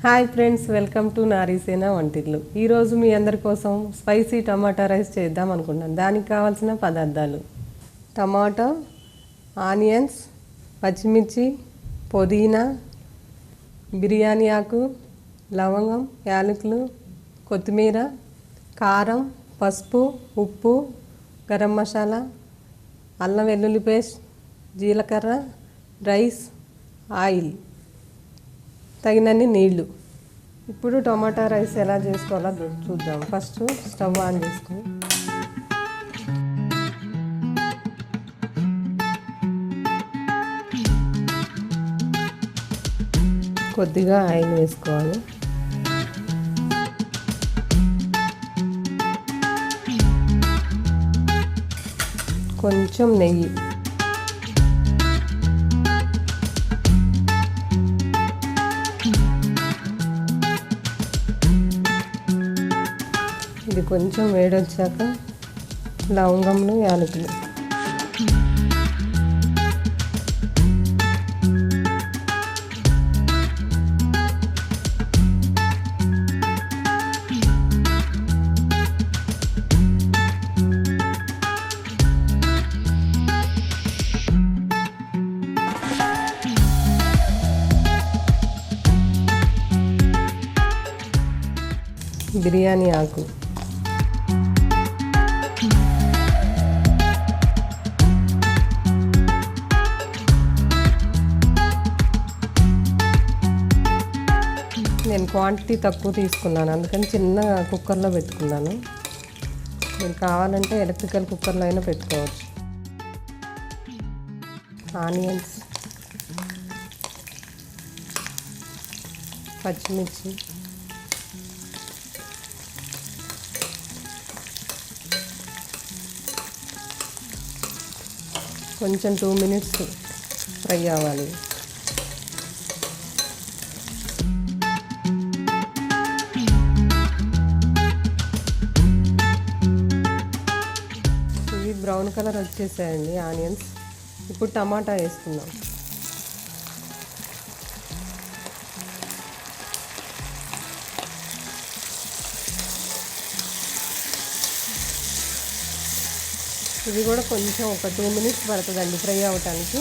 Hi friends, welcome to Narisena Vantillu. ఈరోజు మీ అందరి కోసం స్పైసీ టమాటా రైస్ చేద్దాం అనుకున్నాను. దానికి కావాల్సిన పదార్థాలు: టమాటో, ఆనియన్స్, పచ్చిమిర్చి, పుదీనా, బిర్యానీ ఆకు, లవంగం, యాలకులు, కొత్తిమీర, కారం, పసుపు, ఉప్పు, గరం మసాలా, అల్లం వెల్లుల్లి పేస్ట్, జీలకర్ర, రైస్, ఆయిల్, తగినన్ని నీళ్ళు. ఇప్పుడు టమాటా రైస్ ఎలా చేసుకోవాలో చూద్దాం. ఫస్ట్ స్టవ్ ఆన్ చేసుకుని కొద్దిగా ఆయిల్ వేసుకోవాలి. కొంచెం నెయ్యి, ఇది కొంచెం వేడొచ్చాక లవంగంలు, యాలకులు, బిర్యానీ ఆకు, నేను క్వాంటిటీ తక్కువ తీసుకున్నాను, అందుకని చిన్న కుక్కర్లో పెట్టుకున్నాను. మీరు కావాలంటే ఎలక్ట్రికల్ కుక్కర్లో అయినా పెట్టుకోవచ్చు. ఆనియన్స్, పచ్చిమిర్చి, కొంచెం 2 minutes ఫ్రై అవ్వాలి. ఇవి బ్రౌన్ కలర్ వచ్చేసాయండి ఆనియన్స్. ఇప్పుడు టమాటా వేసుకుందాం. ఇది కూడా కొంచెం ఒక 2 minutes పడుతుందండి ఫ్రై అవ్వటానికి.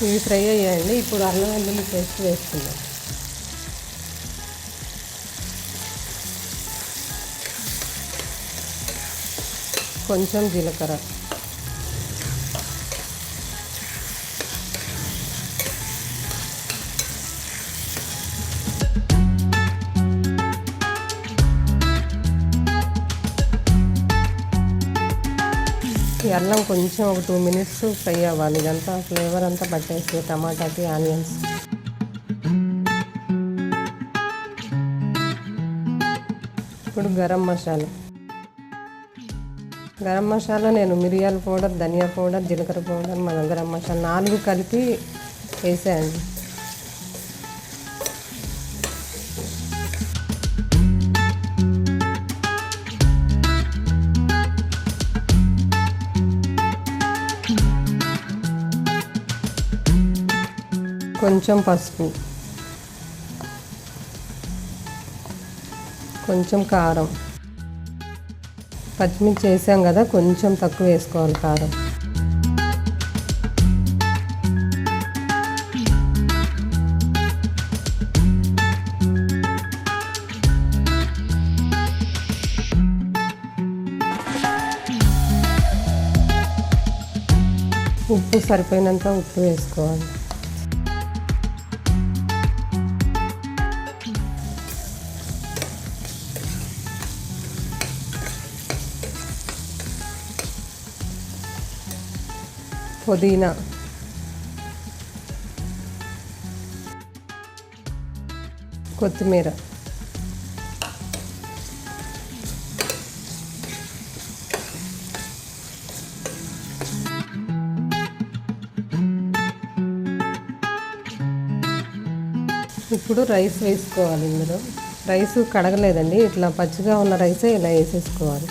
ఇవి ఫ్రై అయ్యాయండి. ఇప్పుడు అల్లం వెల్లుల్లి పేస్ట్ వేసుకుందాం. కొంచెం జీలకర్ర, ఈ అల్లం కొంచెం ఒక 2 minutes ఫ్రై అవ్వాలి. ఇదంతా ఫ్లేవర్ అంతా పట్టేసి టమాటాకి, ఆనియన్స్. ఇప్పుడు గరం మసాలా నేను మిరియాల పౌడర్, ధనియా పౌడర్, జీలకర్ర పౌడర్, మన గరం మసాలా 4 కలిపి వేసాయండి. కొంచెం పసుపు, కొంచెం కారం, పచ్చిమిర్చి వేసాం కదా, కొంచెం తక్కువ వేసుకోవాలి కారం. ఉప్పు సరిపోయినంత ఉప్పు వేసుకోవాలి. పుదీనా, కొత్తిమీర, ఇప్పుడు రైస్ వేసుకోవాలి ఇందులో. రైస్ కడగలేదండి, ఇట్లా పచ్చిగా ఉన్న రైసే ఇలా వేసేసుకోవాలి.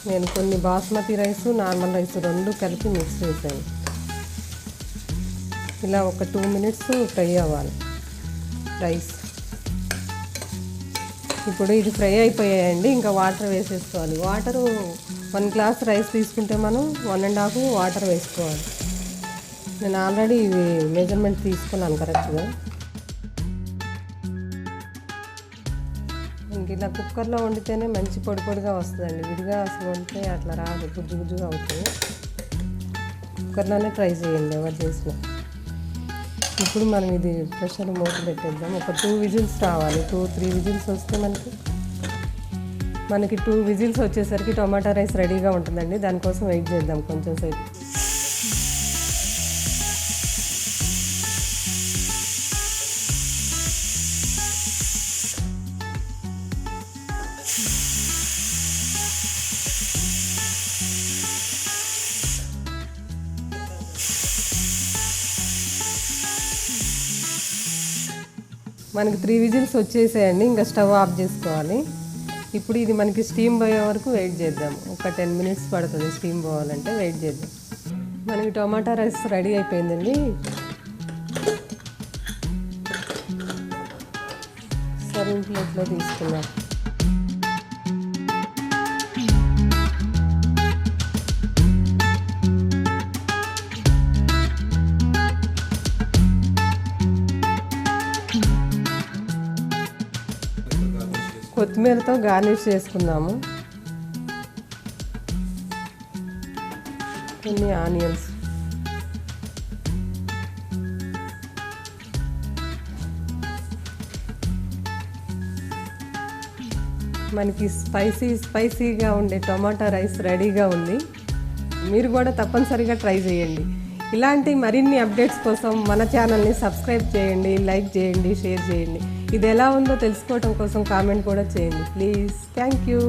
నేను కొన్ని బాస్మతి రైస్, నార్మల్ రైస్ రెండు కలిపి మిక్స్ చేశాను. ఇలా ఒక 2 minutes ఫ్రై అవ్వాలి రైస్. ఇప్పుడు ఇది ఫ్రై అయిపోయాయండి, ఇంకా వాటర్ వేసేసుకోవాలి. వాటరు 1 glass రైస్ తీసుకుంటే మనం 1.5 వాటర్ వేసుకోవాలి. నేను ఆల్రెడీ ఇవి మెజర్మెంట్ తీసుకున్నాను కరెక్ట్గా. ఇంక ఇలా కుక్కర్లో వండితేనే మంచి పొడి పొడిగా వస్తుందండి, విడిగా అసలు వండితే అట్లా రాదు, గుజ్జు గుజ్జుగా అవుతుంది. కుక్కర్లోనే ట్రై చేయండి ఎవరు చేసినా. ఇప్పుడు మనం ఇది ప్రెషర్ మూత పెట్టేద్దాం. ఒక 2 విజిల్స్ రావాలి, 2-3 విజిల్స్ వస్తే మనకి 2 విజిల్స్ వచ్చేసరికి టొమాటో రైస్ రెడీగా ఉంటుందండి. దానికోసం వెయిట్ చేద్దాం కొంచెం సేపు. మనకి 3 విజిల్స్ వచ్చేసేయండి, ఇంకా స్టవ్ ఆఫ్ చేసుకోవాలి. ఇప్పుడు ఇది మనకి స్టీమ్ పోయే వరకు వెయిట్ చేద్దాం. ఒక 10 minutes పడుతుంది స్టీమ్ పోవాలంటే, వెయిట్ చేద్దాం. మనకి టొమాటో రైస్ రెడీ అయిపోయిందండి. సర్వింగ్ ప్లేట్లో తీసుకున్నాం. కొత్తిమీరతో గార్నిష్ చేసుకుందాము. కొన్ని ఆనియన్స్, మనకి స్పైసీగా ఉండే టొమాటో రైస్ రెడీగా ఉంది. మీరు కూడా తప్పనిసరిగా ట్రై చేయండి. ఇలాంటి మరిన్ని అప్డేట్స్ కోసం మన ఛానల్ని సబ్స్క్రైబ్ చేయండి, లైక్ చేయండి, షేర్ చేయండి. ఇది ఎలా ఉందో తెలుసుకోవడం కోసం కామెంట్ కూడా చేయండి ప్లీజ్. Thank you.